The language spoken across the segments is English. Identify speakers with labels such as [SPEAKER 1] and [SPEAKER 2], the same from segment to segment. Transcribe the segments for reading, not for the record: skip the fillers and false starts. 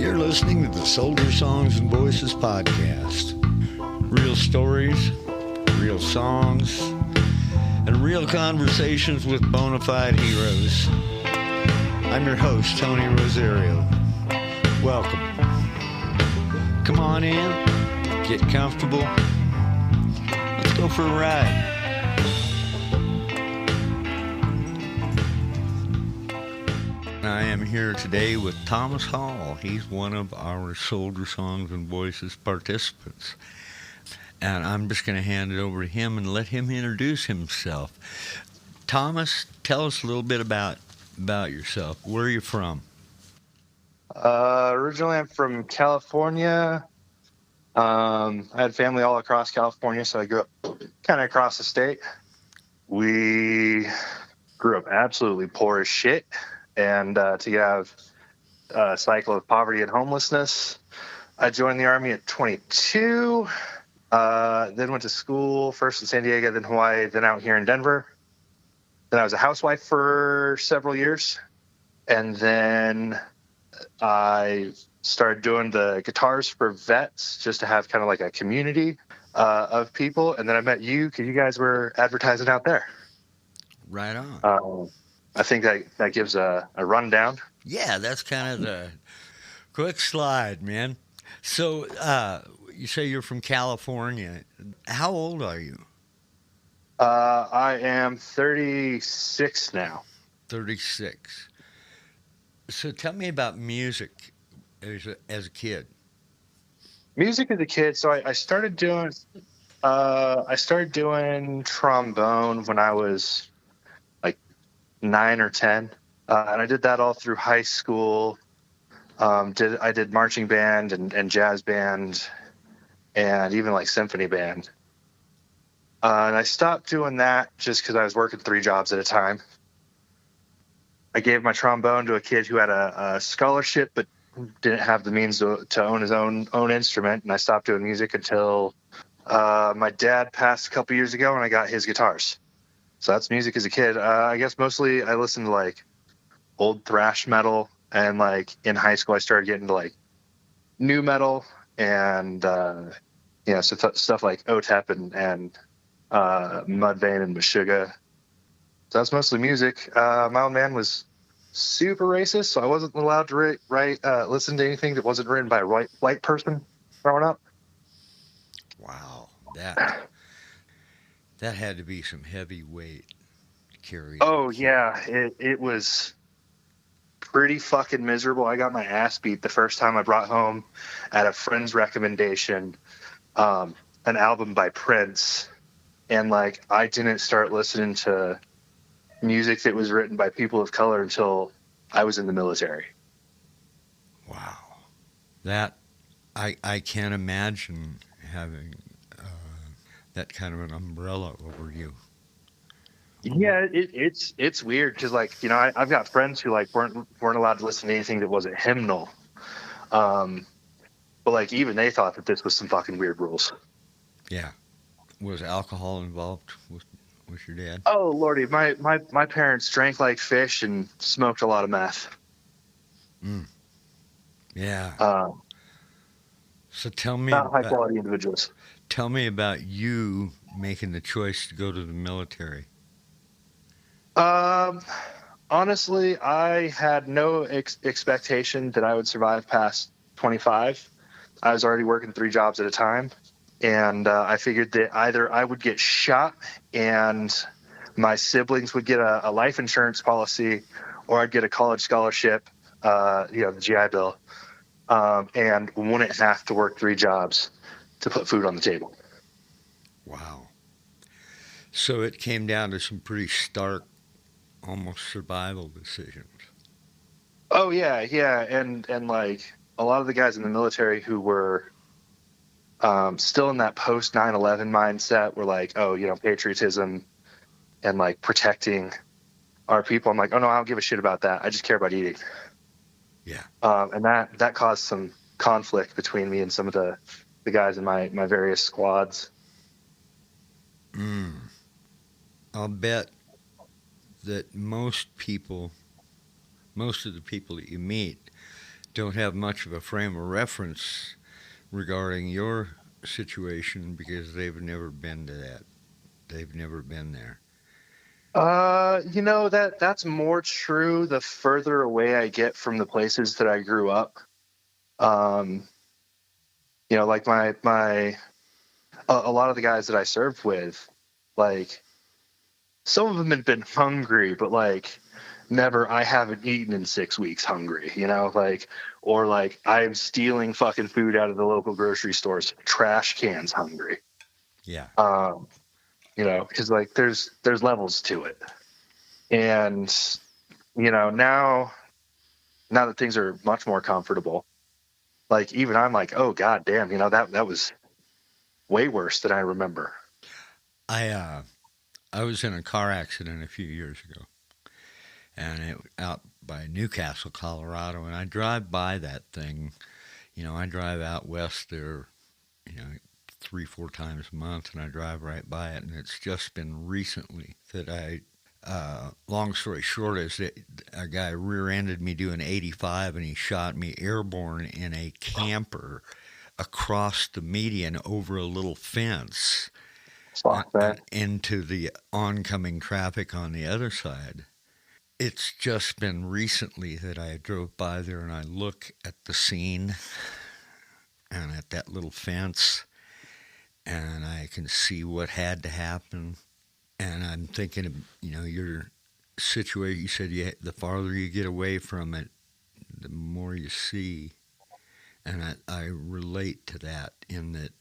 [SPEAKER 1] You're listening to the Soldier Songs and Voices podcast. Real stories, real songs, and real conversations with bona fide heroes. I'm your host, Tony Rosario. Welcome. Come on in, get comfortable. Let's go for a ride. I am here today with Thomas Hall. He's one of our Soldier Songs and Voices participants. And I'm just going to hand it over to him and let him introduce himself. Thomas, tell us a little bit about yourself. Where are you from?
[SPEAKER 2] Originally, I'm from California. I had family all across California, so I grew up kind of across the state. We grew up absolutely poor as shit. And to have a cycle of poverty and homelessness, I joined the Army at 22, then went to school, first in San Diego, then Hawaii, then out here in Denver. Then I was a housewife for several years. And then I started doing the guitars for vets just to have kind of like a community of people. And then I met you because you guys were advertising out there.
[SPEAKER 1] Right on.
[SPEAKER 2] I think that gives a rundown.
[SPEAKER 1] Yeah, that's kind of the quick slide, man. So you say you're from California. How old are you?
[SPEAKER 2] I am 36 now.
[SPEAKER 1] 36. So tell me about music as a kid.
[SPEAKER 2] Music as a kid. So I started doing trombone when I was 9 or 10, and I did that all through high school. I did marching band and jazz band and even like symphony band. And I stopped doing that just because I was working 3 jobs at a time. I gave my trombone to a kid who had a scholarship but didn't have the means to own his own instrument, and I stopped doing music until my dad passed a couple years ago, and I got his guitars. So that's music as a kid. I guess mostly I listened to like old thrash metal, and like in high school I started getting into like new metal and stuff like OTEP and Mudvayne and Meshuggah. So that's mostly music. My old man was super racist, so I wasn't allowed to listen to anything that wasn't written by a white person growing up.
[SPEAKER 1] Wow, that had to be some heavy weight to carry.
[SPEAKER 2] Oh, yeah. It was pretty fucking miserable. I got my ass beat the first time I brought home, at a friend's recommendation, an album by Prince. And, I didn't start listening to music that was written by people of color until I was in the military.
[SPEAKER 1] Wow. That, I can't imagine having that kind of an umbrella over you.
[SPEAKER 2] Yeah, it's weird because I've got friends who weren't allowed to listen to anything that wasn't hymnal, but even they thought that this was some fucking weird rules.
[SPEAKER 1] Yeah, was alcohol involved with your dad?
[SPEAKER 2] Oh lordy, my parents drank like fish and smoked a lot of meth.
[SPEAKER 1] Yeah. So tell me
[SPEAKER 2] not high quality individuals.
[SPEAKER 1] Tell me about you making the choice to go to the military.
[SPEAKER 2] Honestly, I had no expectation that I would survive past 25. I was already working 3 jobs at a time, and I figured that either I would get shot and my siblings would get a life insurance policy, or I'd get a college scholarship, the GI Bill, and wouldn't have to work 3 jobs to put food on the table.
[SPEAKER 1] Wow. So it came down to some pretty stark, almost survival decisions.
[SPEAKER 2] Oh yeah, and a lot of the guys in the military who were still in that post 9/11 mindset were patriotism and protecting our people. I'm like, oh no, I don't give a shit about that. I just care about eating.
[SPEAKER 1] Yeah.
[SPEAKER 2] And that caused some conflict between me and some of the guys in my various squads.
[SPEAKER 1] I'll bet that most of the people that you meet don't have much of a frame of reference regarding your situation because they've never been to that. They've never been there.
[SPEAKER 2] That's more true the further away I get from the places that I grew up. Um, like a lot of the guys that I served with, like some of them had been hungry, but like never, I haven't eaten in 6 weeks hungry, or like I'm stealing fucking food out of the local grocery stores, trash cans hungry.
[SPEAKER 1] Yeah.
[SPEAKER 2] Because like there's levels to it. And, now that things are much more comfortable, like even I'm like, oh god damn, that was way worse than I remember.
[SPEAKER 1] I was in a car accident a few years ago, and it out by Newcastle, Colorado, and I drive by that thing. I drive out west there, 3, 4 times a month, and I drive right by it, and it's just been recently that long story short is that a guy rear-ended me doing 85, and he shot me airborne in a camper across the median over a little fence
[SPEAKER 2] Fuck that.
[SPEAKER 1] and into the oncoming traffic on the other side. It's just been recently that I drove by there and I look at the scene and at that little fence, and I can see what had to happen. And I'm thinking of, your situation. You said the farther you get away from it, the more you see. And I relate to that in that,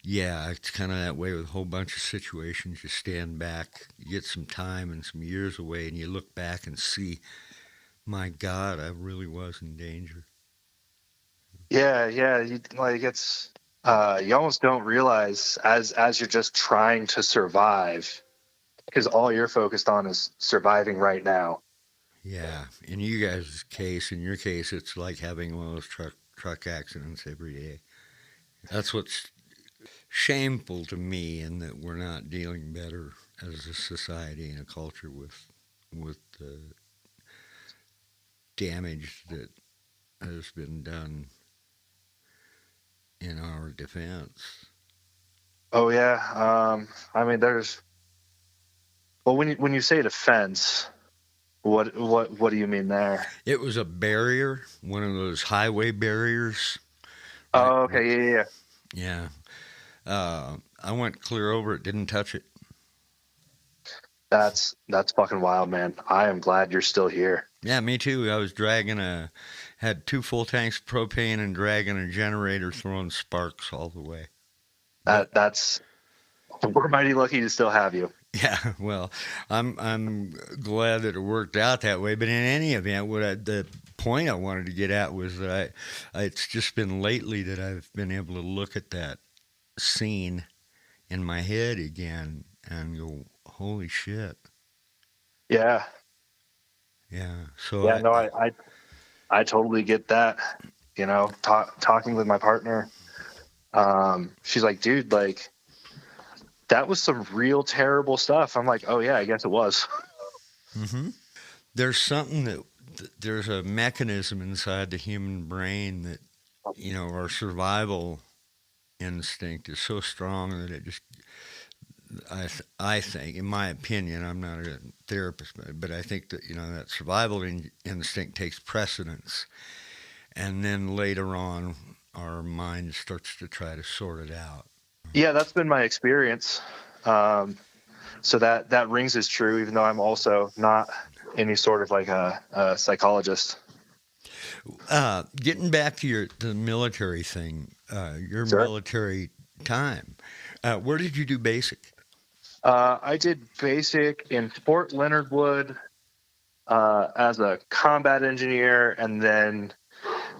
[SPEAKER 1] yeah, it's kind of that way with a whole bunch of situations. You stand back, you get some time and some years away, and you look back and see, my God, I really was in danger.
[SPEAKER 2] Yeah, it's you almost don't realize as you're just trying to survive, because all you're focused on is surviving right now.
[SPEAKER 1] Yeah, in your case, it's like having one of those truck accidents every day. That's what's shameful to me, in that we're not dealing better as a society and a culture with the damage that has been done in our defense.
[SPEAKER 2] Oh yeah. I mean, when you say defense, what do you mean there?
[SPEAKER 1] It was a barrier, one of those highway barriers. Right?
[SPEAKER 2] Oh, okay, yeah.
[SPEAKER 1] Yeah. I went clear over it, didn't touch it.
[SPEAKER 2] That's fucking wild, man. I am glad you're still here.
[SPEAKER 1] Yeah, me too. I was had 2 full tanks of propane and dragging a generator, throwing sparks all the way.
[SPEAKER 2] We're mighty lucky to still have you.
[SPEAKER 1] Yeah, well, I'm glad that it worked out that way. But in any event, the point I wanted to get at was that it's just been lately that I've been able to look at that scene in my head again and go, holy shit.
[SPEAKER 2] Yeah.
[SPEAKER 1] Yeah. So
[SPEAKER 2] yeah, no, I totally get that. Talking with my partner, she's like, dude, like that was some real terrible stuff. I'm like, oh yeah, I guess it was.
[SPEAKER 1] Mm-hmm. There's a mechanism inside the human brain that, our survival instinct is so strong that it just, I think, in my opinion, I'm not a therapist, but I think that, that survival instinct takes precedence. And then later on, our mind starts to try to sort it out.
[SPEAKER 2] Yeah, that's been my experience. So that rings as true, even though I'm also not any sort of like a psychologist.
[SPEAKER 1] Getting back to the military thing, your
[SPEAKER 2] Sure.
[SPEAKER 1] military time, where did you do basic?
[SPEAKER 2] I did basic in Fort Leonard Wood as a combat engineer, and then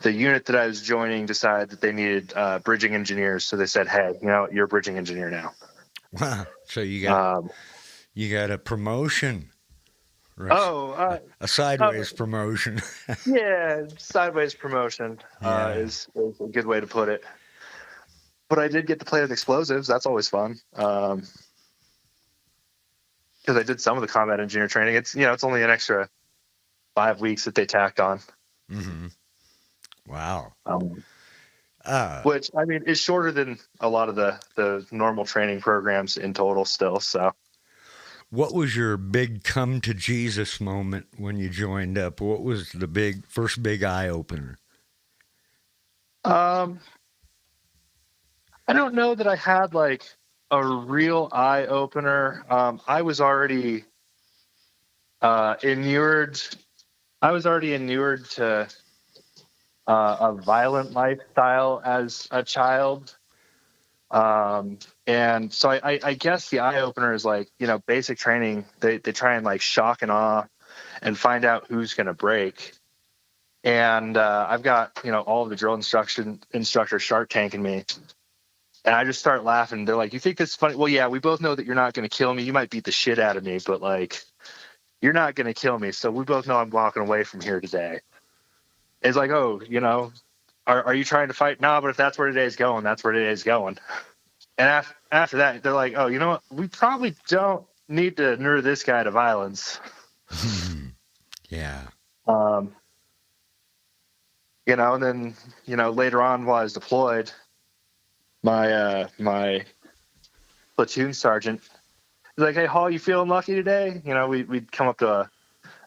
[SPEAKER 2] the unit that I was joining decided that they needed bridging engineers, so they said, "Hey, you're a bridging engineer now."
[SPEAKER 1] Wow! So you got a promotion. Right? A sideways promotion.
[SPEAKER 2] Yeah, sideways promotion is a good way to put it. But I did get to play with explosives. That's always fun. Because I did some of the combat engineer training. It's only an extra 5 weeks that they tacked on.
[SPEAKER 1] Mm-hmm. Wow.
[SPEAKER 2] um,
[SPEAKER 1] Uh,
[SPEAKER 2] which I mean is shorter than a lot of the normal training programs in total still. So,
[SPEAKER 1] what was your big come to Jesus moment when you joined up? What was the first big eye opener?
[SPEAKER 2] um, I don't know that I had like a real eye opener. I was already inured. I was already inured to a violent lifestyle as a child. Um, and so I guess the eye opener is like, basic training. They try and like shock and awe and find out who's going to break. And I've got, all of the drill instructors shark tanking me. And I just start laughing. They're like, "You think this is funny?" Well, yeah, we both know that you're not going to kill me. You might beat the shit out of me, but like, you're not going to kill me. So we both know I'm walking away from here today. It's like, oh, are you trying to fight? No, but if that's where today's going, that's where today's going. And after that, they're like, oh, you know what? We probably don't need to lure this guy to violence.
[SPEAKER 1] Yeah.
[SPEAKER 2] Um, and then, later on while I was deployed, my platoon sergeant was like, "Hey, Hall, you feeling lucky today?" We'd come up to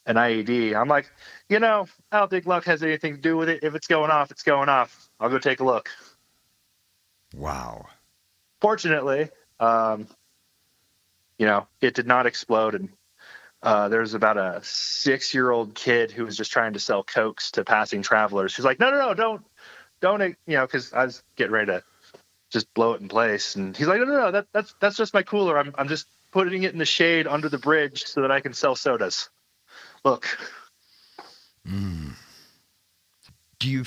[SPEAKER 2] an IED. I'm like, I don't think luck has anything to do with it. If it's going off, it's going off. I'll go take a look.
[SPEAKER 1] Wow.
[SPEAKER 2] Fortunately, it did not explode. And there was about a 6-year-old kid who was just trying to sell Cokes to passing travelers. She's like, no, don't, because I was getting ready to just blow it in place. And he's like, no, that's just my cooler. I'm just putting it in the shade under the bridge so that I can sell sodas. Look.
[SPEAKER 1] You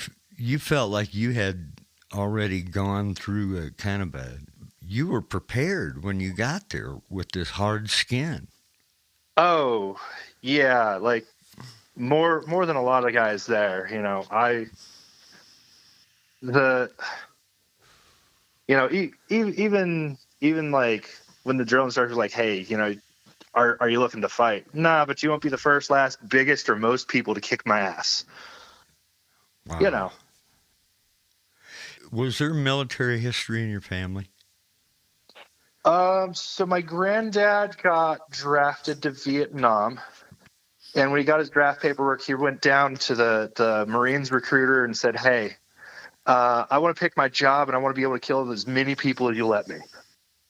[SPEAKER 1] felt like you had already gone through a kind of you were prepared when you got there with this hard skin.
[SPEAKER 2] Oh, yeah, like more than a lot of guys there. Even like when the drill instructor was like, "Hey, are you looking to fight?" Nah, but you won't be the first, last, biggest, or most people to kick my ass.
[SPEAKER 1] Wow. Was there military history in your family?
[SPEAKER 2] So my granddad got drafted to Vietnam, and when he got his draft paperwork, he went down to the Marines recruiter and said, "Hey, I want to pick my job, and I want to be able to kill as many people as you let me."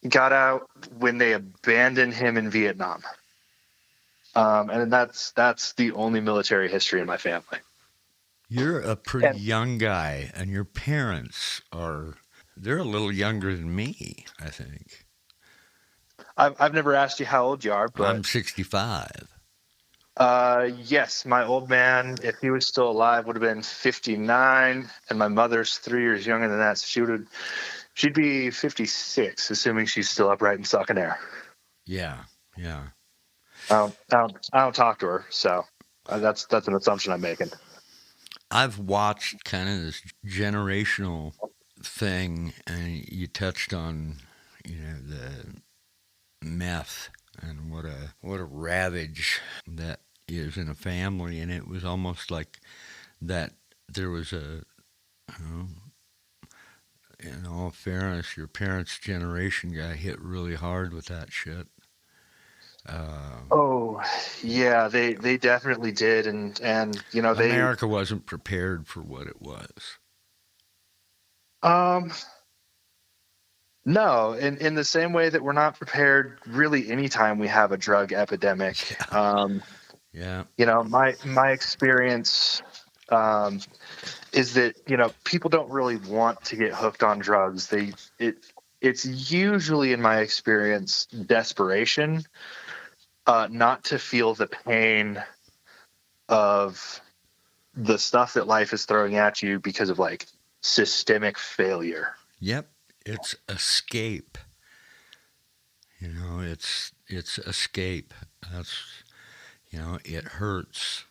[SPEAKER 2] He got out when they abandoned him in Vietnam, and that's the only military history in my family.
[SPEAKER 1] You're a pretty young guy, and your parents they're a little younger than me, I think.
[SPEAKER 2] I've never asked you how old you are, but
[SPEAKER 1] I'm 65.
[SPEAKER 2] Yes, my old man, if he was still alive, would have been 59, and my mother's 3 years younger than that, so she'd be 56, assuming she's still upright and sucking air.
[SPEAKER 1] Yeah.
[SPEAKER 2] I don't talk to her, so that's an assumption I'm making.
[SPEAKER 1] I've watched kind of this generational thing, and you touched on, the meth and what a ravage that is in a family, and it was almost like that there was in all fairness, your parents' generation got hit really hard with that shit.
[SPEAKER 2] Oh, yeah, they definitely did, and
[SPEAKER 1] America wasn't prepared for what it was.
[SPEAKER 2] No, in the same way that we're not prepared really anytime we have a drug epidemic.
[SPEAKER 1] Yeah.
[SPEAKER 2] My experience is that people don't really want to get hooked on drugs. It's usually, in my experience, desperation, not to feel the pain of the stuff that life is throwing at you because of like systemic failure.
[SPEAKER 1] Yep. It's escape. It's escape. That's it hurts.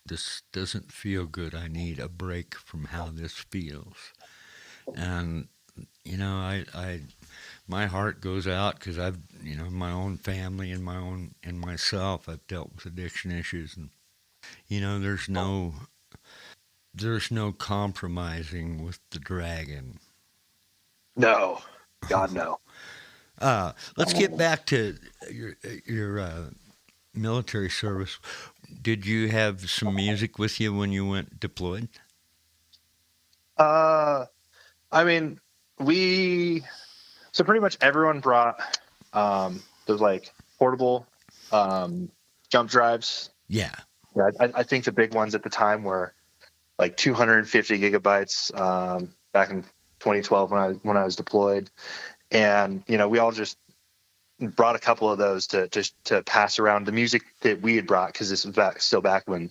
[SPEAKER 1] This doesn't feel good. I need a break from how this feels. And I my heart goes out because I've my own family and myself. I've dealt with addiction issues, and there's There's no compromising with the dragon.
[SPEAKER 2] No, God, no.
[SPEAKER 1] Let's get back to your military service. Did you have some music with you when you went deployed?
[SPEAKER 2] I mean, so pretty much everyone brought those like portable jump drives.
[SPEAKER 1] Yeah.
[SPEAKER 2] Yeah, I think the big ones at the time were like 250 gigabytes back in 2012 when I was deployed, and we all just brought a couple of those to pass around the music that we had brought, because this was still back when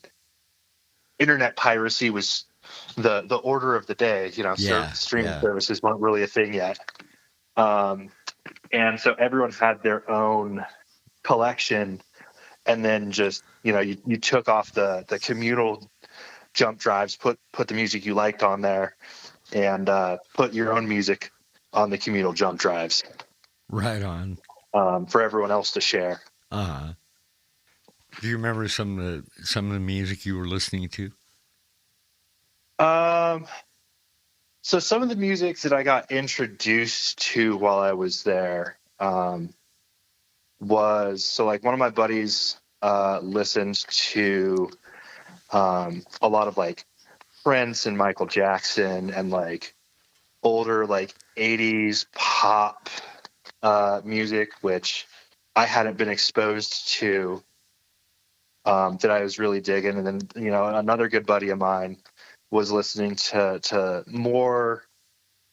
[SPEAKER 2] internet piracy was the order of the day.
[SPEAKER 1] Yeah.
[SPEAKER 2] Streaming
[SPEAKER 1] Yeah.
[SPEAKER 2] services weren't really a thing yet, and so everyone had their own collection, and then just you took off the communal jump drives, put the music you liked on there, and put your own music on the communal jump drives
[SPEAKER 1] Right on.
[SPEAKER 2] for everyone else to share.
[SPEAKER 1] Uh-huh. Do you remember some of the music you were listening to?
[SPEAKER 2] So some of the music that I got introduced to while I was there was like one of my buddies listened to a lot of like Prince and Michael Jackson and like older like 80s pop music, which I hadn't been exposed to, that I was really digging. And then another good buddy of mine was listening to more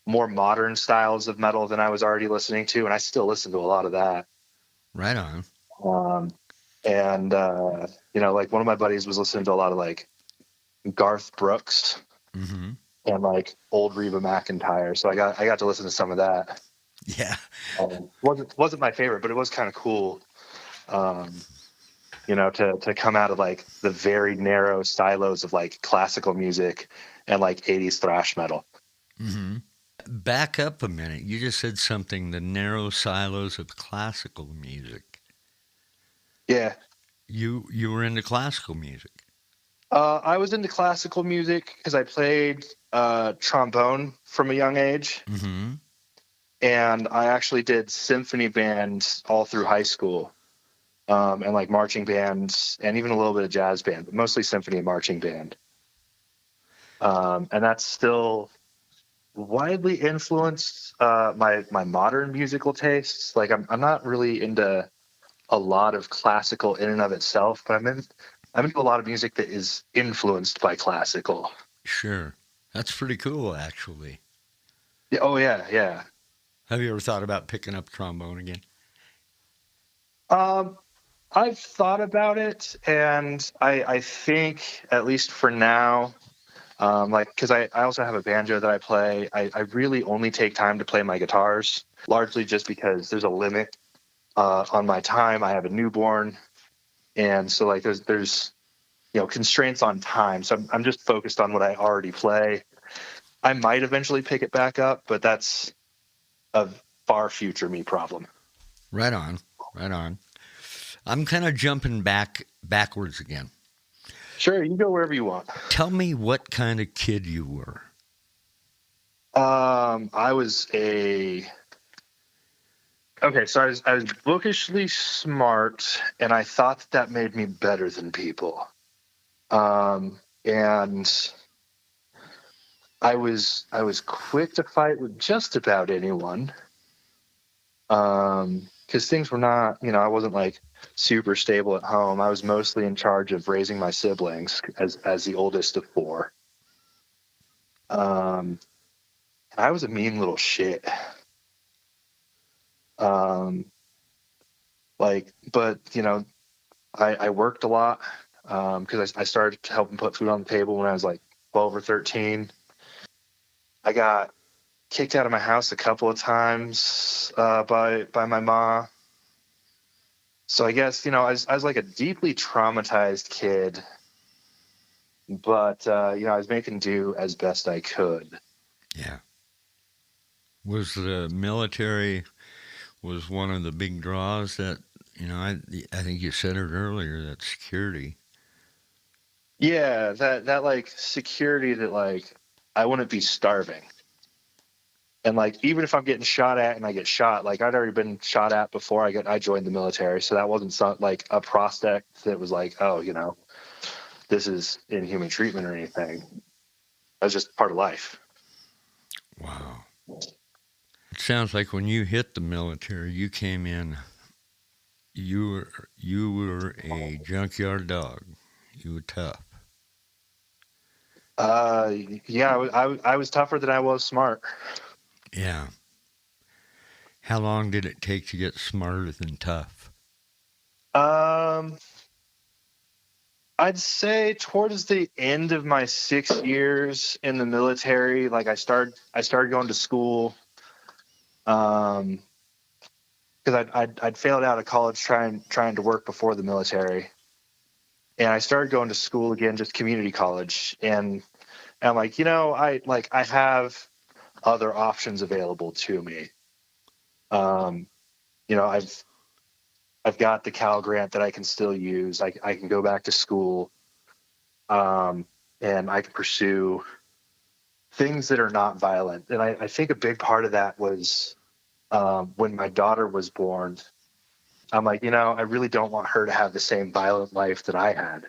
[SPEAKER 2] modern styles of metal than I was already listening to, and I still listen to a lot of that.
[SPEAKER 1] Right on.
[SPEAKER 2] And like one of my buddies was listening to a lot of like Garth Brooks
[SPEAKER 1] Mm-hmm.
[SPEAKER 2] and like old Reba McEntire, so I got to listen to some of that.
[SPEAKER 1] Yeah.
[SPEAKER 2] Wasn't my favorite, but it was kind of cool, to come out of like the very narrow silos of like classical music and like 80s thrash metal.
[SPEAKER 1] Mm-hmm. Back up a minute. You just said something, the narrow silos of classical music.
[SPEAKER 2] Yeah.
[SPEAKER 1] You were into classical music.
[SPEAKER 2] I was into classical music because I played trombone from a young age.
[SPEAKER 1] Mm-hmm.
[SPEAKER 2] And I actually did symphony band all through high school, and like marching bands and even a little bit of jazz band, but mostly symphony and marching band. And that's still widely influenced my modern musical tastes. Like I'm not really into a lot of classical in and of itself, but I'm into a lot of music that is influenced by classical.
[SPEAKER 1] Sure. That's pretty cool, actually.
[SPEAKER 2] Yeah, oh yeah, yeah.
[SPEAKER 1] Have you ever thought about picking up trombone again?
[SPEAKER 2] I've thought about it, and I think, at least for now, like, because I also have a banjo that I play. I really only take time to play my guitars, largely just because there's a limit on my time. I have a newborn, and so like there's constraints on time. So I'm just focused on what I already play. I might eventually pick it back up, but that's a far future me problem.
[SPEAKER 1] Right on. Right on. I'm kind of jumping backwards again.
[SPEAKER 2] Sure, you can go wherever you want.
[SPEAKER 1] Tell me what kind of kid you were.
[SPEAKER 2] I was so I was bookishly smart, and I thought that made me better than people. And I was quick to fight with just about anyone. Because things were not, I wasn't like super stable at home. I was mostly in charge of raising my siblings as the oldest of four. I was a mean little shit. But I worked a lot, because I started helping put food on the table when I was like 12 or 13. I got kicked out of my house a couple of times by my mom. So I guess, I was like a deeply traumatized kid, but, I was making do as best I could.
[SPEAKER 1] Yeah. Was the military was one of the big draws that, I think you said it earlier, that security.
[SPEAKER 2] Yeah, that like security that like I wouldn't be starving. And like even if I'm getting shot at and I get shot, like I'd already been shot at before I joined the military, so that wasn't like a prospect that was like, oh, this is inhuman treatment or anything. That's just part of life.
[SPEAKER 1] Wow. It sounds like when you hit the military, you came in. You were a junkyard dog. You were tough.
[SPEAKER 2] Yeah, I was tougher than I was smart.
[SPEAKER 1] Yeah. How long did it take to get smarter than tough?
[SPEAKER 2] Um, I'd say towards the end of my 6 years in the military, like I started going to school. Um, because I'd failed out of college trying to work before the military, and I started going to school again, just community college, and I'm like, I have other options available to me. Um, I've got the Cal Grant that I can still use. I can go back to school, and I can pursue things that are not violent. And I think a big part of that was when my daughter was born. I'm like, I really don't want her to have the same violent life that I had.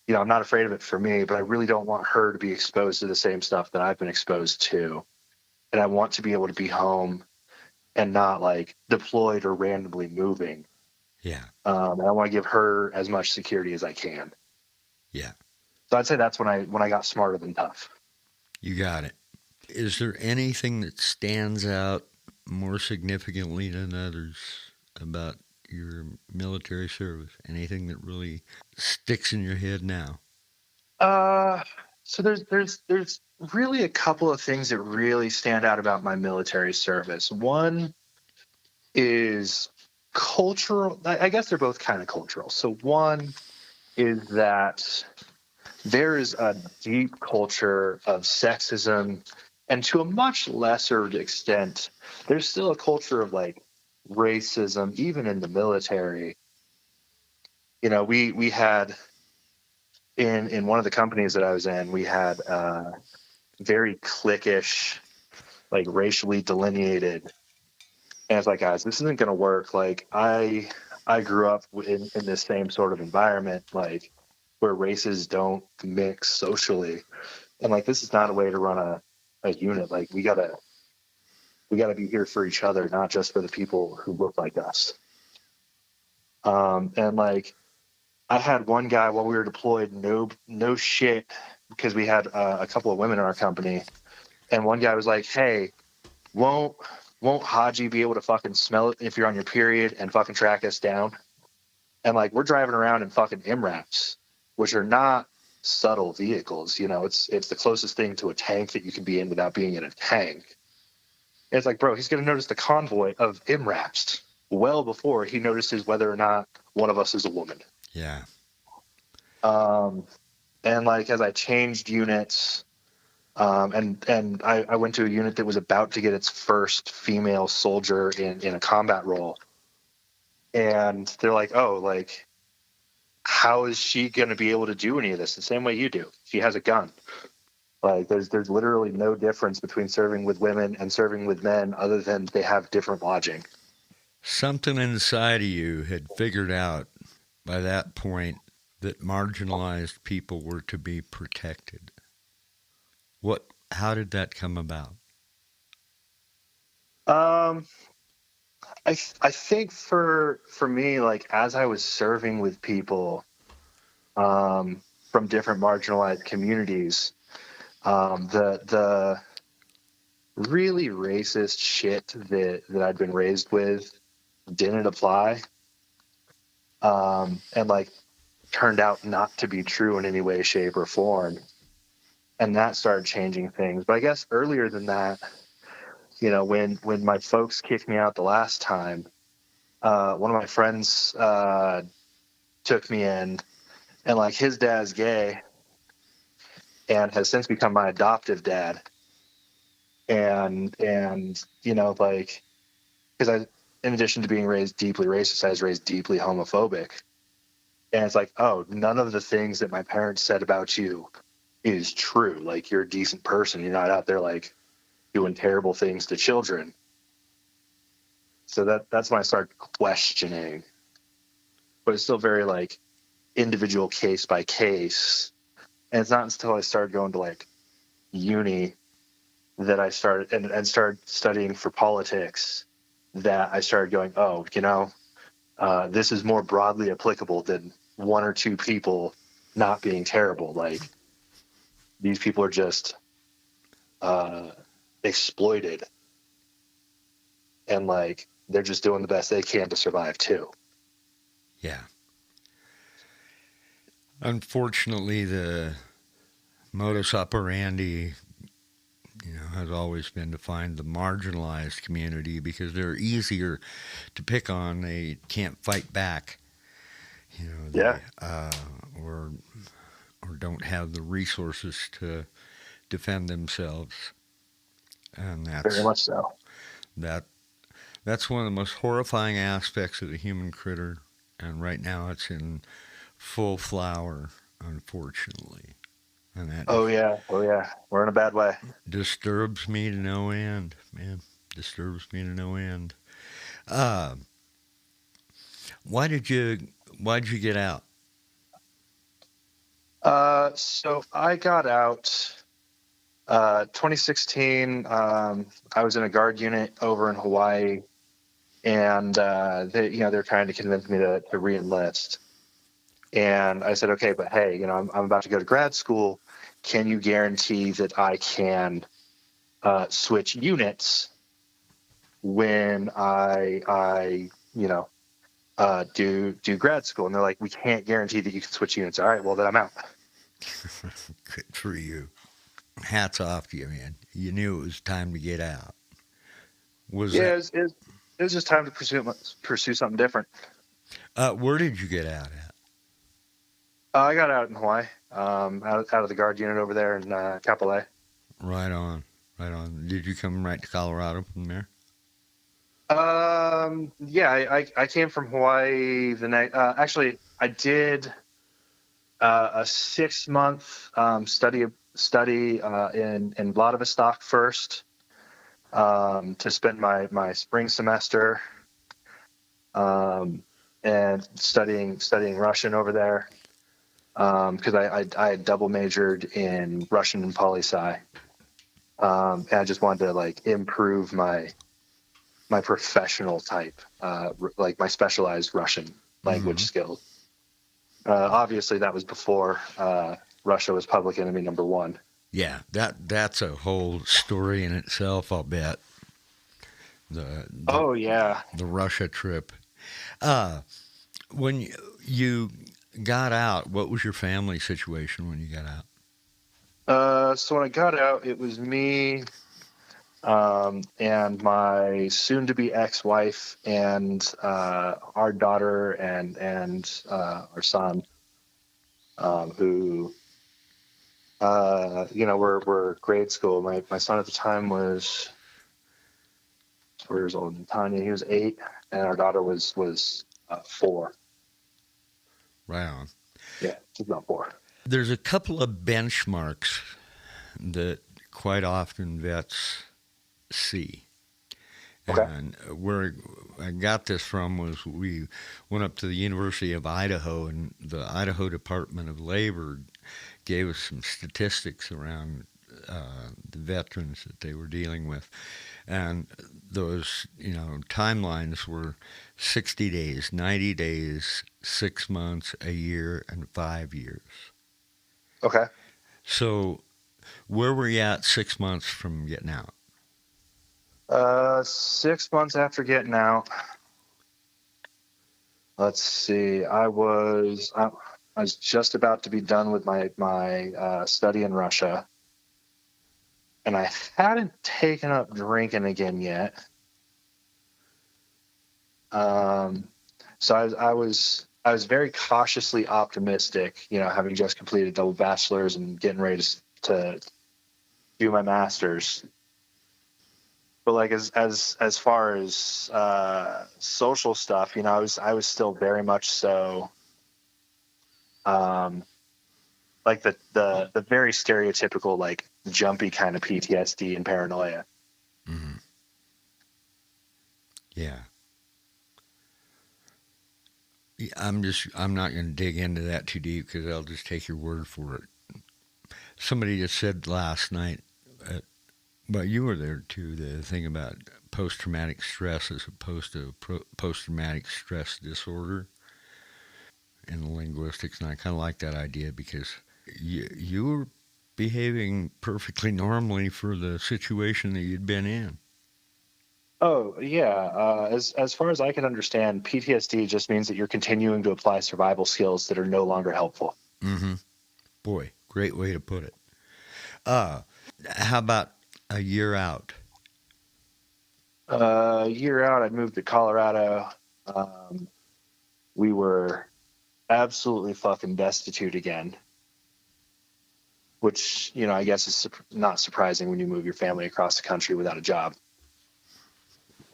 [SPEAKER 2] I'm not afraid of it for me, but I really don't want her to be exposed to the same stuff that I've been exposed to. And I want to be able to be home and not like deployed or randomly moving.
[SPEAKER 1] Yeah.
[SPEAKER 2] And I want to give her as much security as I can.
[SPEAKER 1] Yeah.
[SPEAKER 2] So I'd say that's when I got smarter than tough.
[SPEAKER 1] You got it. Is there anything that stands out more significantly than others about your military service? Anything that really sticks in your head now?
[SPEAKER 2] So there's really a couple of things that really stand out about my military service. One is cultural. I guess they're both kind of cultural. So one is that there is a deep culture of sexism, and to a much lesser extent, there's still a culture of like racism, even in the military. We had in one of the companies that I was in, we had very cliquish, like racially delineated. And it's like, guys, this isn't going to work. Like I grew up in this same sort of environment, like where races don't mix socially. And like, this is not a way to run a unit. Like we gotta be here for each other, not just for the people who look like us. And like, I had one guy while we were deployed, no shit, because we had a couple of women in our company. And one guy was like, hey, won't Haji be able to fucking smell it if you're on your period and fucking track us down? And like, we're driving around in fucking MRAPs, which are not subtle vehicles. It's the closest thing to a tank that you can be in without being in a tank. And it's like, bro, he's going to notice the convoy of MRAPs well before he notices whether or not one of us is a woman.
[SPEAKER 1] Yeah.
[SPEAKER 2] And like, as I changed units, and I went to a unit that was about to get its first female soldier in a combat role. And they're like, oh, like, how is she going to be able to do any of this the same way you do? She has a gun. Like, there's literally no difference between serving with women and serving with men other than they have different lodging.
[SPEAKER 1] Something inside of you had figured out by that point that marginalized people were to be protected. How did that come about?
[SPEAKER 2] I think for me, like as I was serving with people from different marginalized communities, the really racist shit that I'd been raised with didn't apply, and like turned out not to be true in any way, shape, or form, and that started changing things. But I guess earlier than that, when my folks kicked me out the last time, one of my friends took me in, and like his dad's gay and has since become my adoptive dad. And like, because in addition to being raised deeply racist, I was raised deeply homophobic. And it's like, oh, none of the things that my parents said about you is true. Like, you're a decent person. You're not out there like doing terrible things to children. So that's when I started questioning, but it's still very like individual case by case. And it's not until I started going to like uni that I started and started studying for politics that I started going, oh, this is more broadly applicable than one or two people not being terrible. Like, these people are just exploited, and like they're just doing the best they can to survive too.
[SPEAKER 1] Yeah. Unfortunately, the modus operandi, has always been to find the marginalized community because they're easier to pick on. They can't fight back,
[SPEAKER 2] Yeah,
[SPEAKER 1] or don't have the resources to defend themselves, and
[SPEAKER 2] very much so.
[SPEAKER 1] that that's one of the most horrifying aspects of the human critter. And right now, it's in full flower, unfortunately, and that
[SPEAKER 2] Oh yeah, we're in a bad way.
[SPEAKER 1] disturbs me to no end, man. Disturbs me to no end. Uh, why did you get out?
[SPEAKER 2] So I got out 2016. I was in a guard unit over in Hawaii, and they're trying to convince me to re-enlist. And I said, okay, but hey, I'm about to go to grad school. Can you guarantee that I can switch units when I do grad school? And they're like, we can't guarantee that you can switch units. All right, well then I'm out.
[SPEAKER 1] Good for you. Hats off to you, man. You knew it was time to get out. Was
[SPEAKER 2] Yeah,
[SPEAKER 1] that
[SPEAKER 2] it was just time to pursue something different.
[SPEAKER 1] where did you get out at?
[SPEAKER 2] I got out in Hawaii, out of the guard unit over there in Kapolei.
[SPEAKER 1] Right on, right on. Did you come right to Colorado from there?
[SPEAKER 2] Yeah, I came from Hawaii the next. Actually, I did a 6-month study in Vladivostok first, to spend my spring semester, and studying Russian over there, because I had double majored in Russian and poli-sci, and I just wanted to like improve my professional type, like my specialized Russian language skills. Obviously, that was before Russia was public enemy number one.
[SPEAKER 1] Yeah, that's a whole story in itself. I'll bet
[SPEAKER 2] Oh yeah.
[SPEAKER 1] the Russia trip. When you got out, what was your family situation when you got out?
[SPEAKER 2] So when I got out, it was me, and my soon-to-be ex-wife, and our daughter, and our son, who were grade school. My son at the time was 4 years old, and Tanya, he was 8, and our daughter was 4.
[SPEAKER 1] Right on.
[SPEAKER 2] Yeah, she's about 4.
[SPEAKER 1] There's a couple of benchmarks that quite often vets see.
[SPEAKER 2] Okay.
[SPEAKER 1] And where I got this from was we went up to the University of Idaho, and the Idaho Department of Labor gave us some statistics around the veterans that they were dealing with. And those, timelines were 60 days, 90 days, 6 months, a year, and 5 years.
[SPEAKER 2] Okay.
[SPEAKER 1] So where were you at 6 months from getting out?
[SPEAKER 2] 6 months after getting out, let's see, I was just about to be done with my study in Russia, and I hadn't taken up drinking again yet. So I was very cautiously optimistic, having just completed a double bachelor's and getting ready to do my master's. But like as far as social stuff, I was still very much so like the very stereotypical, like jumpy kind of PTSD and paranoia.
[SPEAKER 1] Mm-hmm. Yeah. I'm not going to dig into that too deep because I'll just take your word for it. Somebody just said last night, but you were there too, the thing about post-traumatic stress as opposed to post-traumatic stress disorder in the linguistics. And I kind of like that idea because you were behaving perfectly normally for the situation that you'd been in.
[SPEAKER 2] Oh yeah. As far as I can understand, PTSD just means that you're continuing to apply survival skills that are no longer helpful.
[SPEAKER 1] Mm-hmm. Boy, great way to put it. Uh, how about a year out?
[SPEAKER 2] A year out, I moved to Colorado. Um, we were absolutely fucking destitute again, which, I guess is not surprising when you move your family across the country without a job.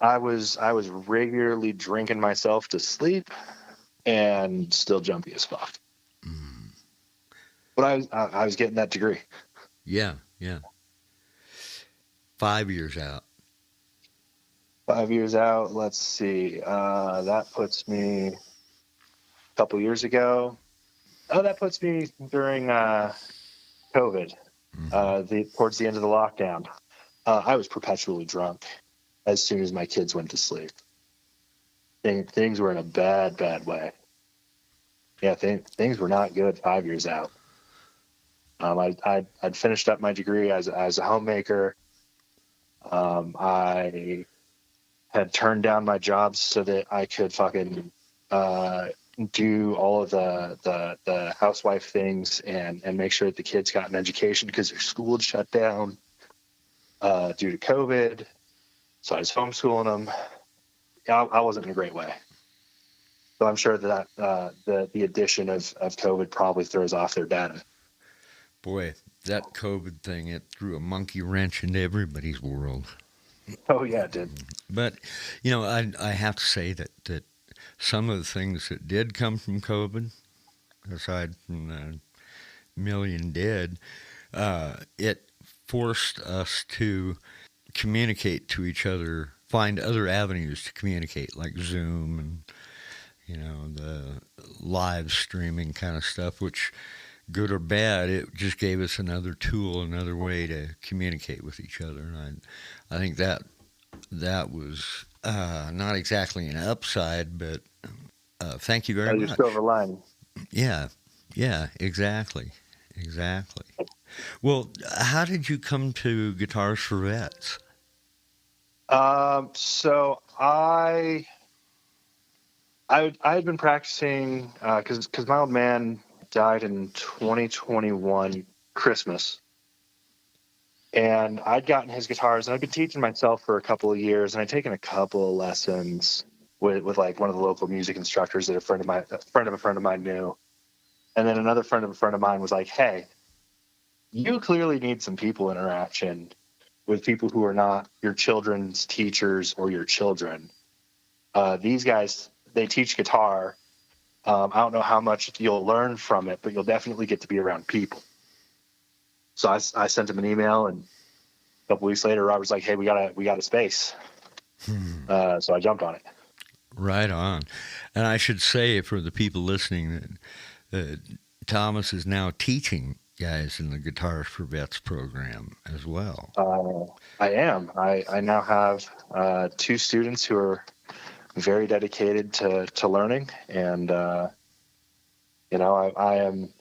[SPEAKER 2] I was regularly drinking myself to sleep and still jumpy as fuck.
[SPEAKER 1] Mm.
[SPEAKER 2] But I was getting that degree.
[SPEAKER 1] Yeah, yeah. 5 years out.
[SPEAKER 2] 5 years out, let's see. That puts me a couple years ago. Oh, that puts me during COVID,
[SPEAKER 1] Mm-hmm.
[SPEAKER 2] towards the end of the lockdown. I was perpetually drunk as soon as my kids went to sleep. Things were in a bad, bad way. Yeah, things were not good 5 years out. I'd finished up my degree as a homemaker. I had turned down my jobs so that I could fucking do all of the housewife things and make sure that the kids got an education because their school had shut down due to COVID. So I was homeschooling them. I wasn't in a great way. So I'm sure that the addition of COVID probably throws off their data.
[SPEAKER 1] Boy, that COVID thing, it threw a monkey wrench into everybody's world.
[SPEAKER 2] Oh yeah, it did.
[SPEAKER 1] But, I have to say that some of the things that did come from COVID, aside from the million dead, it forced us to communicate to each other, find other avenues to communicate, like Zoom and, the live streaming kind of stuff, which, good or bad, it just gave us another tool, another way to communicate with each other. And I think that was not exactly an upside, but thank you very
[SPEAKER 2] Your silver
[SPEAKER 1] much.
[SPEAKER 2] lining.
[SPEAKER 1] Yeah, yeah, exactly, exactly. Well, how did you come to Guitars for Vets?
[SPEAKER 2] So I had been practicing because my old man died in 2021 Christmas, and I'd gotten his guitars and I'd been teaching myself for a couple of years, and I'd taken a couple of lessons with like one of the local music instructors that a friend of a friend of mine knew, and then another friend of a friend of mine was like, "Hey, you clearly need some people interaction with people who are not your children's teachers or your children. These guys, they teach guitar. I don't know how much you'll learn from it, but you'll definitely get to be around people." So I sent him an email, and a couple weeks later, Robert's like, "Hey, we got a space."
[SPEAKER 1] Hmm.
[SPEAKER 2] So I jumped on it.
[SPEAKER 1] Right on. And I should say for the people listening that Thomas is now teaching guys in the Guitars for Vets program as well.
[SPEAKER 2] I am. I now have two students who are very dedicated to learning, and I am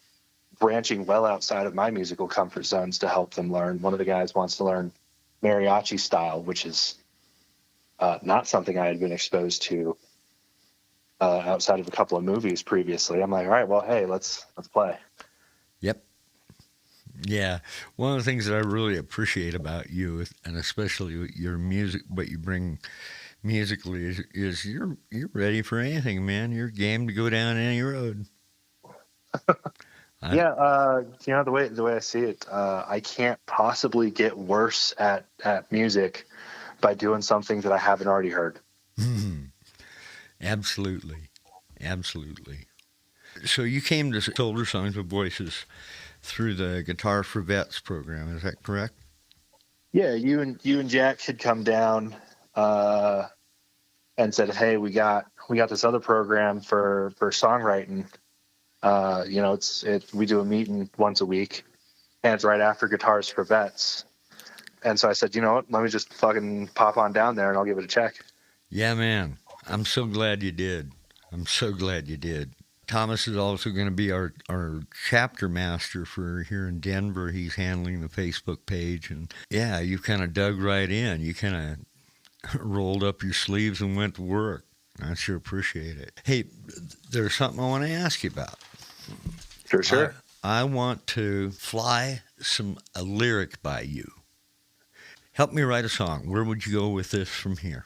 [SPEAKER 2] branching well outside of my musical comfort zones to help them learn. One of the guys wants to learn mariachi style, which is not something I had been exposed to outside of a couple of movies previously. I'm like, all right, well, hey, let's play.
[SPEAKER 1] Yep. Yeah. One of the things that I really appreciate about you, and especially your music, what you bring musically, is you're ready for anything, man. You're game to go down any road. I,
[SPEAKER 2] Yeah, the way I see it, I can't possibly get worse at music by doing something that I haven't already heard.
[SPEAKER 1] absolutely. Absolutely. So you came to Older Songs with Voices through the Guitar for Vets program, is that correct?
[SPEAKER 2] Yeah, you and Jack had come down and said, "Hey, we got this other program for songwriting. We do a meeting once a week, and it's right after Guitars for Vets." And so I said, you know what? Let me just fucking pop on down there, and I'll give it a check.
[SPEAKER 1] Yeah, man. I'm so glad you did. I'm so glad you did. Thomas is also going to be our chapter master for here in Denver. He's handling the Facebook page. And yeah, you kind of dug right in. You kind of rolled up your sleeves and went to work. I sure appreciate it. Hey, there's something I want to ask you about.
[SPEAKER 2] Sure.
[SPEAKER 1] I want to fly a lyric by you. Help me write a song. Where would you go with this from here?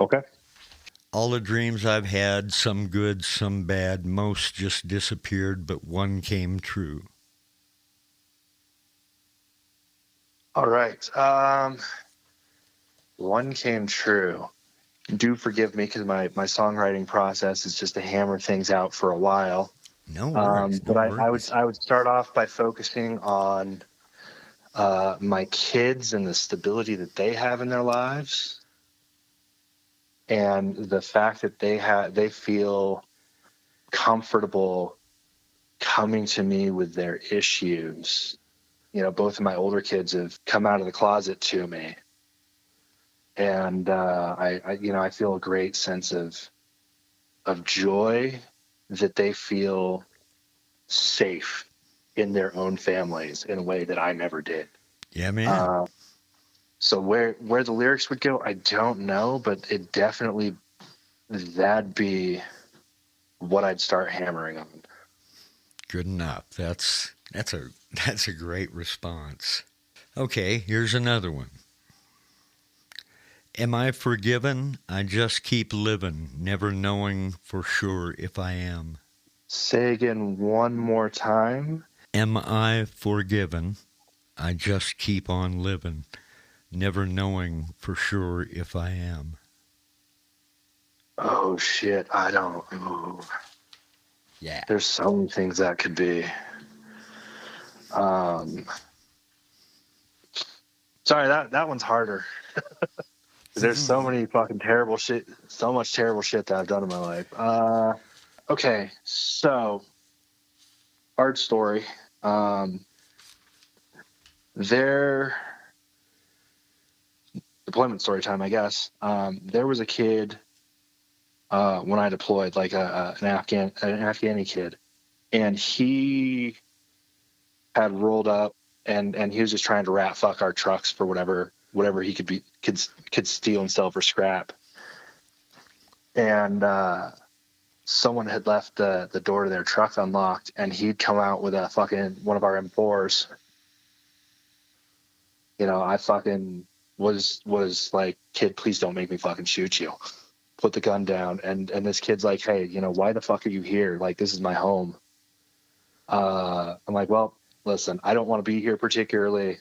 [SPEAKER 2] Okay.
[SPEAKER 1] All the dreams I've had, some good, some bad, most just disappeared, but one came true.
[SPEAKER 2] All right. One came true. Do forgive me because my songwriting process is just to hammer things out for a while.
[SPEAKER 1] No worries.
[SPEAKER 2] But I would start off by focusing on my kids and the stability that they have in their lives, and the fact that they feel comfortable coming to me with their issues. Both of my older kids have come out of the closet to me, and I feel a great sense of joy that they feel safe in their own families in a way that I never did.
[SPEAKER 1] Yeah, man.
[SPEAKER 2] So where the lyrics would go, I don't know, but it definitely, that'd be what I'd start hammering on.
[SPEAKER 1] Good enough. That's a great response. Okay, here's another one. Am I forgiven? I just keep living, never knowing for sure if I am.
[SPEAKER 2] Say again one more time.
[SPEAKER 1] Am I forgiven? I just keep on living, never knowing for sure if I am.
[SPEAKER 2] Oh shit, I don't. Ooh.
[SPEAKER 1] Yeah.
[SPEAKER 2] There's so many things that could be. Sorry, that one's harder. There's so many fucking terrible shit, so much terrible shit that I've done in my life. Okay, so hard story. Their deployment story time, I guess. There was a kid when I deployed, like an Afghani kid, and he had rolled up and he was just trying to rat fuck our trucks for whatever he could steal and sell for scrap. And someone had left the door to their truck unlocked, and he'd come out with a fucking one of our M4s. I fucking was like, kid, please don't make me fucking shoot you. Put the gun down. And this kid's like, hey, why the fuck are you here? Like, this is my home. I'm like, well, listen, I don't want to be here particularly,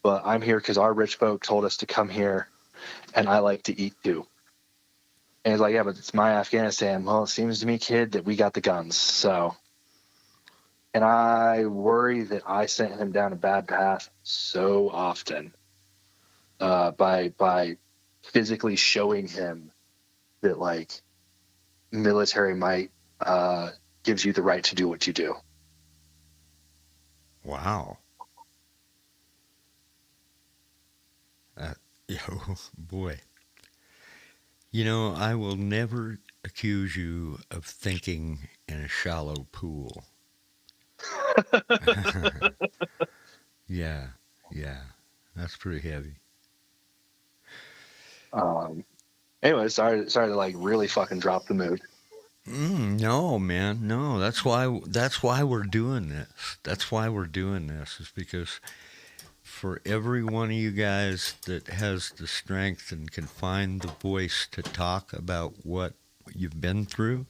[SPEAKER 2] but I'm here because our rich folk told us to come here, and I like to eat too. And he's like, yeah, but it's my Afghanistan. Well, it seems to me, kid, that we got the guns. So, and I worry that I sent him down a bad path so often by physically showing him that, like, military might gives you the right to do what you do.
[SPEAKER 1] Wow. Boy. I will never accuse you of thinking in a shallow pool. Yeah. That's pretty heavy.
[SPEAKER 2] Anyway, sorry to like really fucking drop the mood.
[SPEAKER 1] No, man, no. That's why we're doing this. That's why we're doing this, is because for every one of you guys that has the strength and can find the voice to talk about what you've been through,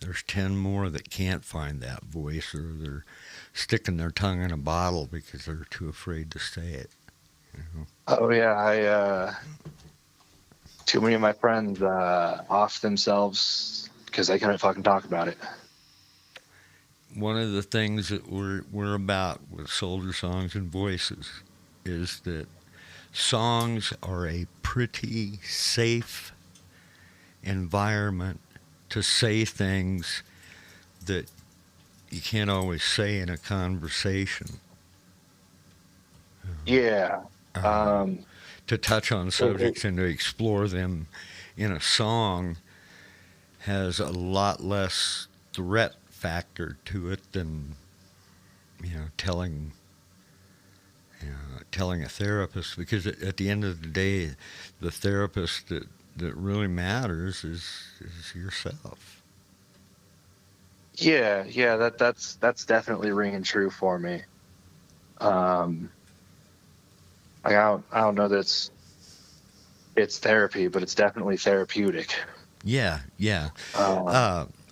[SPEAKER 1] there's 10 more that can't find that voice, or they're sticking their tongue in a bottle because they're too afraid to say it.
[SPEAKER 2] Oh yeah, too many of my friends off themselves because they couldn't fucking talk about it.
[SPEAKER 1] One of the things that we're about with Soldier Songs and Voices is that songs are a pretty safe environment to say things that you can't always say in a conversation.
[SPEAKER 2] Yeah.
[SPEAKER 1] To touch on subjects and to explore them in a song has a lot less threat factor to it than telling a therapist, because at the end of the day, the therapist that really matters is yourself.
[SPEAKER 2] Yeah, that's definitely ringing true for me. I don't know that it's therapy, but it's definitely therapeutic.
[SPEAKER 1] Yeah.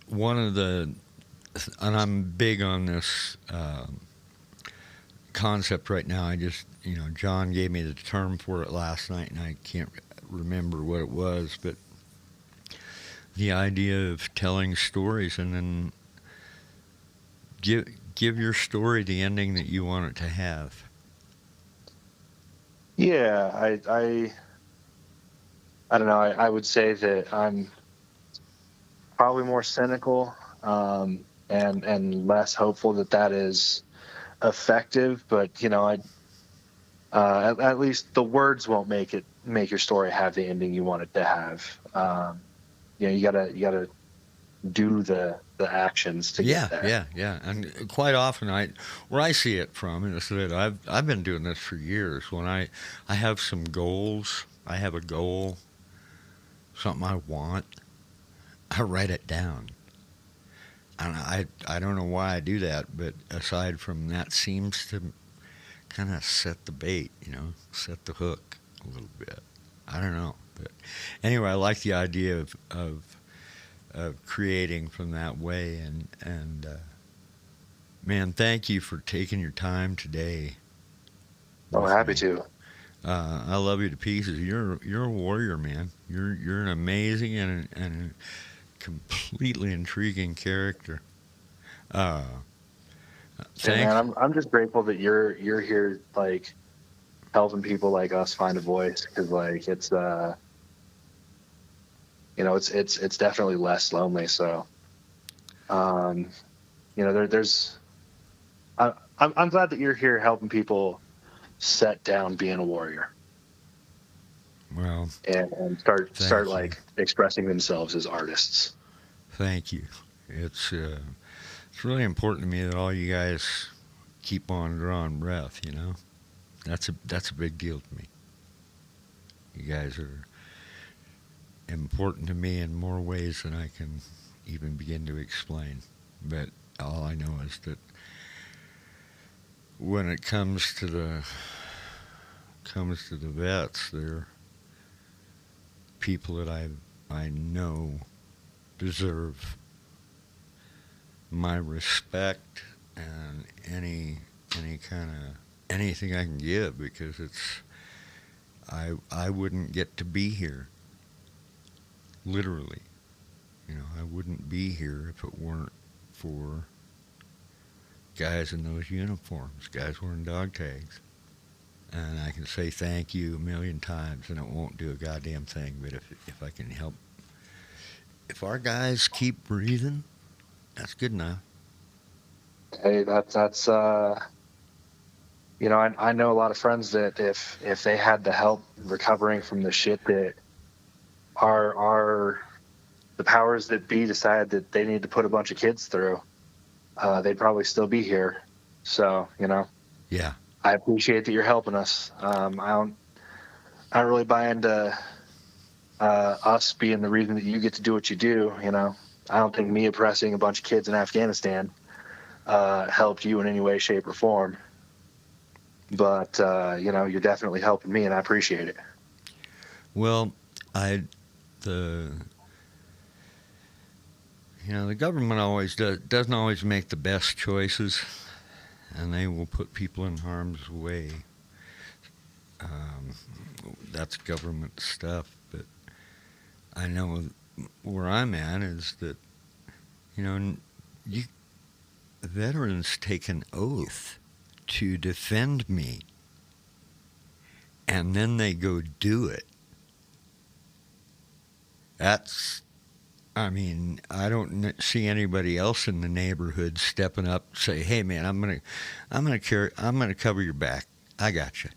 [SPEAKER 1] One of the, and I'm big on this concept right now. I just, John gave me the term for it last night, and I can't remember what it was, but the idea of telling stories and then give your story the ending that you want it to have.
[SPEAKER 2] Yeah, I don't know. I would say that I'm probably more cynical and less hopeful that is effective. But at least the words won't make your story have the ending you want it to have. You gotta do the actions to get there.
[SPEAKER 1] Yeah. And quite often, where I see it from is that I've been doing this for years. When I have some goals, I have a goal, something I want, I write it down. And I don't know why I do that, but aside from that, seems to kind of set the bait, set the hook a little bit. I don't know, but anyway, I like the idea of creating from that way, and man, thank you for taking your time today.
[SPEAKER 2] Oh, happy to.
[SPEAKER 1] I love you to pieces. You're a warrior, man. You're an amazing and completely intriguing character.
[SPEAKER 2] Man, I'm just grateful that you're here, like helping people like us find a voice, because like it's it's definitely less lonely. So there's I'm glad that you're here helping people set down being a warrior.
[SPEAKER 1] Well,
[SPEAKER 2] and start like expressing themselves as artists.
[SPEAKER 1] Thank you. It's really important to me that all you guys keep on drawing breath. That's a big deal to me. You guys are important to me in more ways than I can even begin to explain. But all I know is that when it comes to the vets, they're people that I know deserve my respect and any kind of anything I can give, because I wouldn't get to be here. Literally, I wouldn't be here if it weren't for guys in those uniforms, guys wearing dog tags. And I can say thank you a million times, and it won't do a goddamn thing. But if I can help, if our guys keep breathing, that's good enough.
[SPEAKER 2] Hey, that's I know a lot of friends that if they had the help recovering from the shit that are the powers that be decided that they need to put a bunch of kids through, they'd probably still be here. So
[SPEAKER 1] Yeah.
[SPEAKER 2] I appreciate that you're helping us. I don't really buy into us being the reason that you get to do what you do. I don't think me oppressing a bunch of kids in Afghanistan helped you in any way, shape, or form. But you're definitely helping me, and I appreciate it.
[SPEAKER 1] Well, the government always doesn't always make the best choices, and they will put people in harm's way. That's government stuff, but I know where I'm at is that You know, veterans take an oath to defend me, and then they go do it. I don't see anybody else in the neighborhood stepping up and say, "Hey, man, I'm gonna cover your back. I got you."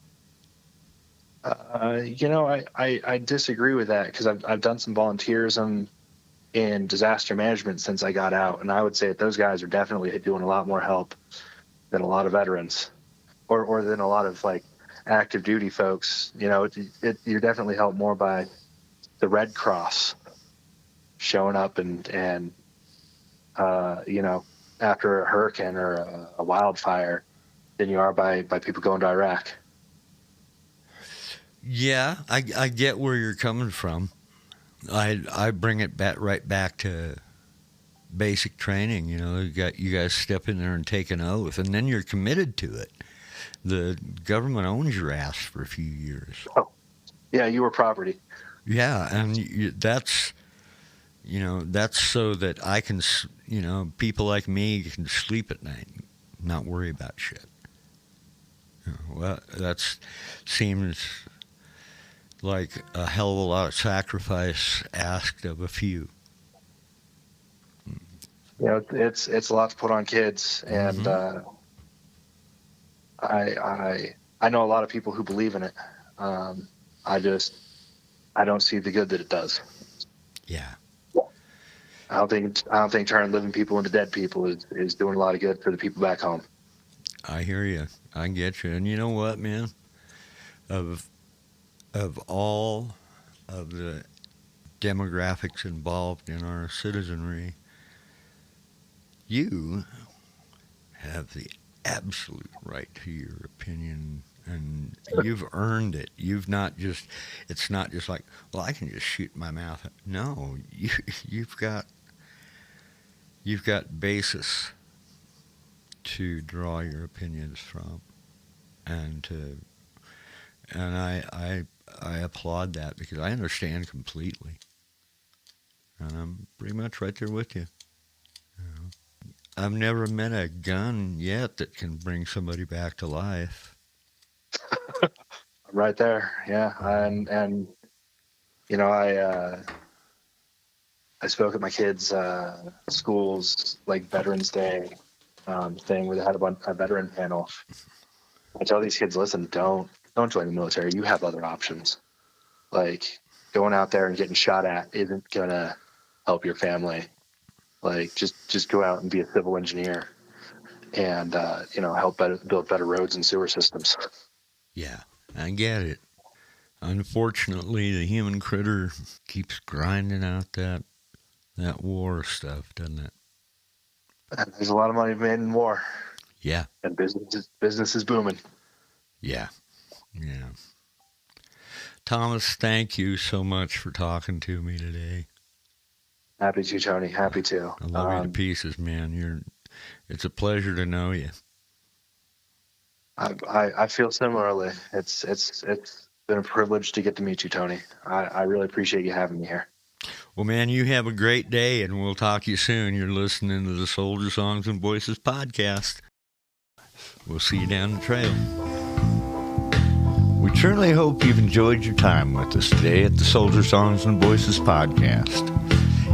[SPEAKER 2] I disagree with that, because I've done some volunteerism in disaster management since I got out, and I would say that those guys are definitely doing a lot more help than a lot of veterans, or than a lot of like active duty folks. You're definitely helped more by the Red Cross showing up and after a hurricane or a wildfire than you are by people going to Iraq.
[SPEAKER 1] Yeah, I get where you're coming from. I bring it right back to basic training. You guys step in there and take an oath, and then you're committed to it. The government owns your ass for a few years.
[SPEAKER 2] Oh, yeah, you were property.
[SPEAKER 1] Yeah, and that's so that I can, people like me can sleep at night, not worry about shit. Well, that seems like a hell of a lot of sacrifice asked of a few.
[SPEAKER 2] It's a lot to put on kids, and I know a lot of people who believe in it. I don't see the good that it does.
[SPEAKER 1] Yeah.
[SPEAKER 2] I don't think turning living people into dead people is doing a lot of good for the people back home.
[SPEAKER 1] I hear you. I get you. And you know what, man? Of all of the demographics involved in our citizenry, you have the absolute right to your opinion, and you've earned it. It's not just like, well, I can just shoot my mouth. No, you've got basis to draw your opinions from, and I applaud that, because I understand completely, and I'm pretty much right there with you. I've never met a gun yet that can bring somebody back to life.
[SPEAKER 2] Right there, yeah. And I spoke at my kids' schools, like Veterans Day thing, where they had a veteran panel. I tell these kids, listen, don't join the military. You have other options. Like, going out there and getting shot at isn't gonna help your family. Like, just go out and be a civil engineer, and help build better roads and sewer systems.
[SPEAKER 1] Yeah, I get it. Unfortunately, the human critter keeps grinding out that war stuff, doesn't it?
[SPEAKER 2] And there's a lot of money made in war.
[SPEAKER 1] Yeah.
[SPEAKER 2] And business is booming.
[SPEAKER 1] Yeah. Thomas, thank you so much for talking to me today.
[SPEAKER 2] Happy to, Tony. Happy to.
[SPEAKER 1] I love you to pieces, man. It's a pleasure to know you.
[SPEAKER 2] I feel similarly. It's been a privilege to get to meet you, Tony. I really appreciate you having me here.
[SPEAKER 1] Well, man, you have a great day, and we'll talk to you soon. You're listening to the Soldier Songs and Voices podcast. We'll see you down the trail. We truly hope you've enjoyed your time with us today at the Soldier Songs and Voices podcast.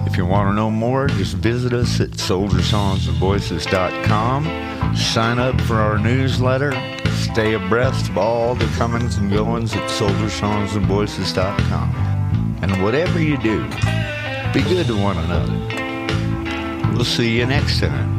[SPEAKER 1] If you want to know more, just visit us at soldiersongsandvoices.com. Sign up for our newsletter. Stay abreast of all the comings and goings at soldiersongsandvoices.com. And whatever you do, be good to one another. We'll see you next time.